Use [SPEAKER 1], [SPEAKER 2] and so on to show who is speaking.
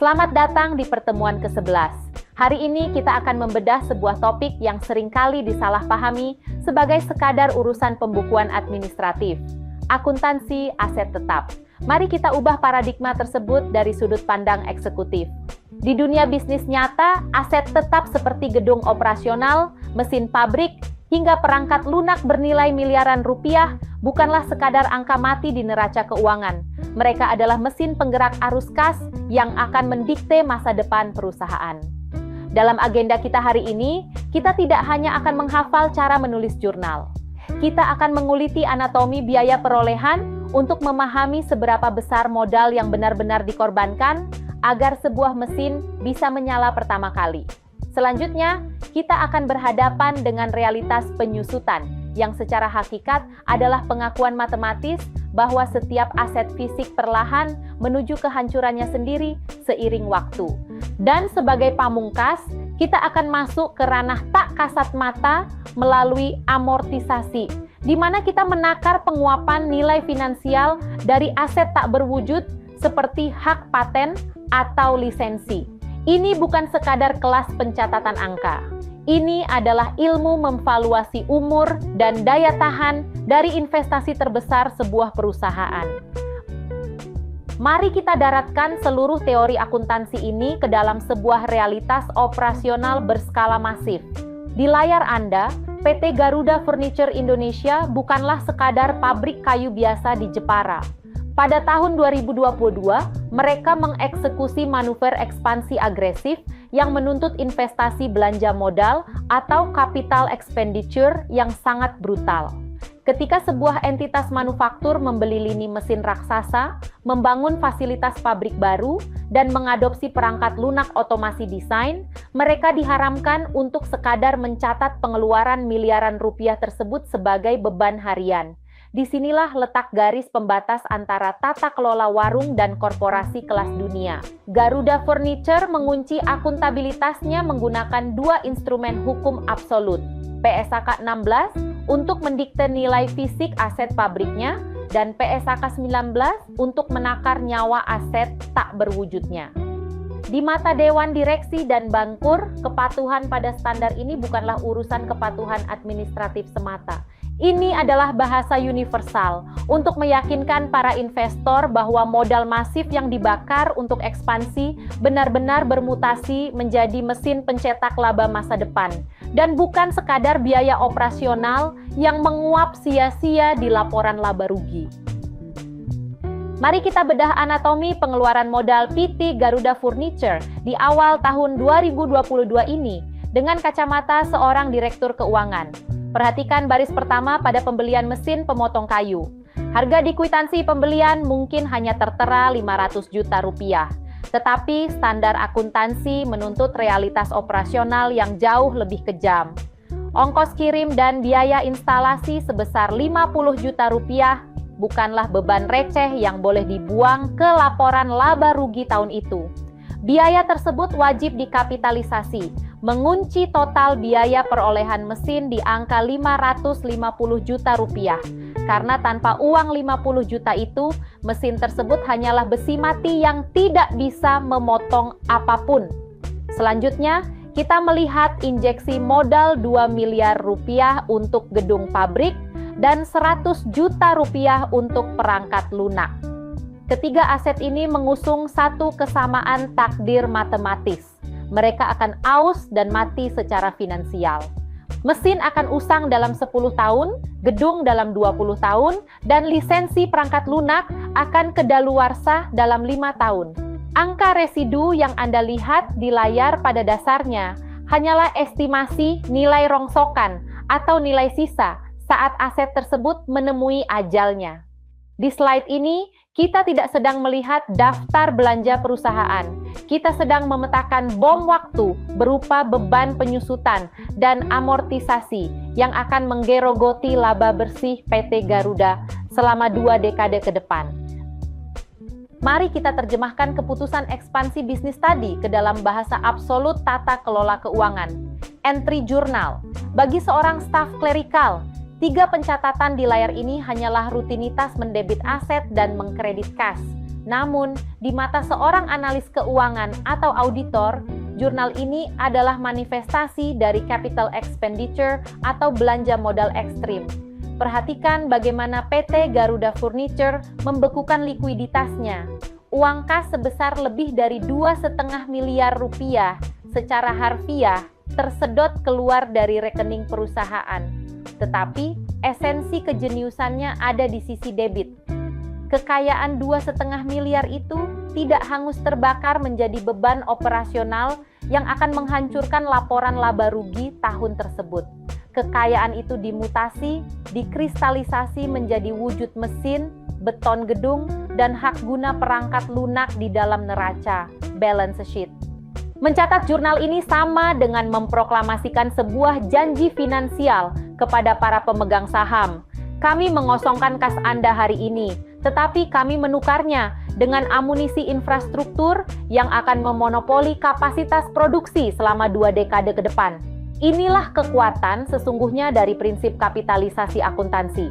[SPEAKER 1] Selamat datang di pertemuan ke-11. Hari ini kita akan membedah sebuah topik yang seringkali disalahpahami sebagai sekadar urusan pembukuan administratif, akuntansi aset tetap. Mari kita ubah paradigma tersebut dari sudut pandang eksekutif. Di dunia bisnis nyata, aset tetap seperti gedung operasional, mesin pabrik, hingga perangkat lunak bernilai miliaran rupiah bukanlah sekadar angka mati di neraca keuangan. Mereka adalah mesin penggerak arus kas yang akan mendikte masa depan perusahaan. Dalam agenda kita hari ini, kita tidak hanya akan menghafal cara menulis jurnal. Kita akan menguliti anatomi biaya perolehan untuk memahami seberapa besar modal yang benar-benar dikorbankan agar sebuah mesin bisa menyala pertama kali. Selanjutnya, kita akan berhadapan dengan realitas penyusutan yang secara hakikat adalah pengakuan matematis bahwa setiap aset fisik perlahan menuju kehancurannya sendiri seiring waktu. Dan sebagai pamungkas, kita akan masuk ke ranah tak kasat mata melalui amortisasi, di mana kita menakar penguapan nilai finansial dari aset tak berwujud seperti hak paten atau lisensi. Ini bukan sekadar kelas pencatatan angka. Ini adalah ilmu memvaluasi umur dan daya tahan dari investasi terbesar sebuah perusahaan. Mari kita daratkan seluruh teori akuntansi ini ke dalam sebuah realitas operasional berskala masif. Di layar Anda, PT Garuda Furniture Indonesia bukanlah sekadar pabrik kayu biasa di Jepara. Pada tahun 2022, mereka mengeksekusi manuver ekspansi agresif yang menuntut investasi belanja modal atau capital expenditure yang sangat brutal. Ketika sebuah entitas manufaktur membeli lini mesin raksasa, membangun fasilitas pabrik baru, dan mengadopsi perangkat lunak otomasi desain, mereka diharamkan untuk sekadar mencatat pengeluaran miliaran rupiah tersebut sebagai beban harian. Disinilah letak garis pembatas antara tata kelola warung dan korporasi kelas dunia. Garuda Furniture mengunci akuntabilitasnya menggunakan dua instrumen hukum absolut, PSAK 16 untuk mendikte nilai fisik aset pabriknya dan PSAK 19 untuk menakar nyawa aset tak berwujudnya. Di mata Dewan Direksi dan Bangkur, kepatuhan pada standar ini bukanlah urusan kepatuhan administratif semata. Ini adalah bahasa universal untuk meyakinkan para investor bahwa modal masif yang dibakar untuk ekspansi benar-benar bermutasi menjadi mesin pencetak laba masa depan dan bukan sekadar biaya operasional yang menguap sia-sia di laporan laba rugi. Mari kita bedah anatomi pengeluaran modal PT Garuda Furniture di awal tahun 2022 ini dengan kacamata seorang direktur keuangan. Perhatikan baris pertama pada pembelian mesin pemotong kayu. Harga di kwitansi pembelian mungkin hanya tertera 500 juta rupiah. Tetapi standar akuntansi menuntut realitas operasional yang jauh lebih kejam. Ongkos kirim dan biaya instalasi sebesar 50 juta rupiah bukanlah beban receh yang boleh dibuang ke laporan laba rugi tahun itu. Biaya tersebut wajib dikapitalisasi, mengunci total biaya perolehan mesin di angka 550 juta rupiah. Karena tanpa uang 50 juta itu, mesin tersebut hanyalah besi mati yang tidak bisa memotong apapun. Selanjutnya, kita melihat injeksi modal 2 miliar rupiah untuk gedung pabrik dan 100 juta rupiah untuk perangkat lunak. Ketiga aset ini mengusung satu kesamaan takdir matematis. Mereka akan aus dan mati secara finansial. Mesin akan usang dalam 10 tahun, gedung dalam 20 tahun, dan lisensi perangkat lunak akan kedaluarsa dalam 5 tahun. Angka residu yang Anda lihat di layar pada dasarnya hanyalah estimasi nilai rongsokan atau nilai sisa saat aset tersebut menemui ajalnya. Di slide ini, kita tidak sedang melihat daftar belanja perusahaan. Kita sedang memetakan bom waktu berupa beban penyusutan dan amortisasi yang akan menggerogoti laba bersih PT Garuda selama 2 dekade ke depan. Mari kita terjemahkan keputusan ekspansi bisnis tadi ke dalam bahasa absolut tata kelola keuangan. Entry jurnal. Bagi seorang staf klerikal, 3 pencatatan di layar ini hanyalah rutinitas mendebit aset dan mengkredit kas. Namun, di mata seorang analis keuangan atau auditor, jurnal ini adalah manifestasi dari capital expenditure atau belanja modal ekstrim. Perhatikan bagaimana PT Garuda Furniture membekukan likuiditasnya. Uang kas sebesar lebih dari 2,5 miliar rupiah secara harfiah tersedot keluar dari rekening perusahaan. Tetapi esensi kejeniusannya ada di sisi debit. Kekayaan 2,5 miliar itu tidak hangus terbakar menjadi beban operasional yang akan menghancurkan laporan laba rugi tahun tersebut. Kekayaan itu dimutasi, dikristalisasi menjadi wujud mesin, beton gedung, dan hak guna perangkat lunak di dalam neraca, balance sheet. Mencatat jurnal ini sama dengan memproklamasikan sebuah janji finansial kepada para pemegang saham. Kami mengosongkan kas Anda hari ini, tetapi kami menukarnya dengan amunisi infrastruktur yang akan memonopoli kapasitas produksi selama 2 dekade ke depan. Inilah kekuatan sesungguhnya dari prinsip kapitalisasi akuntansi.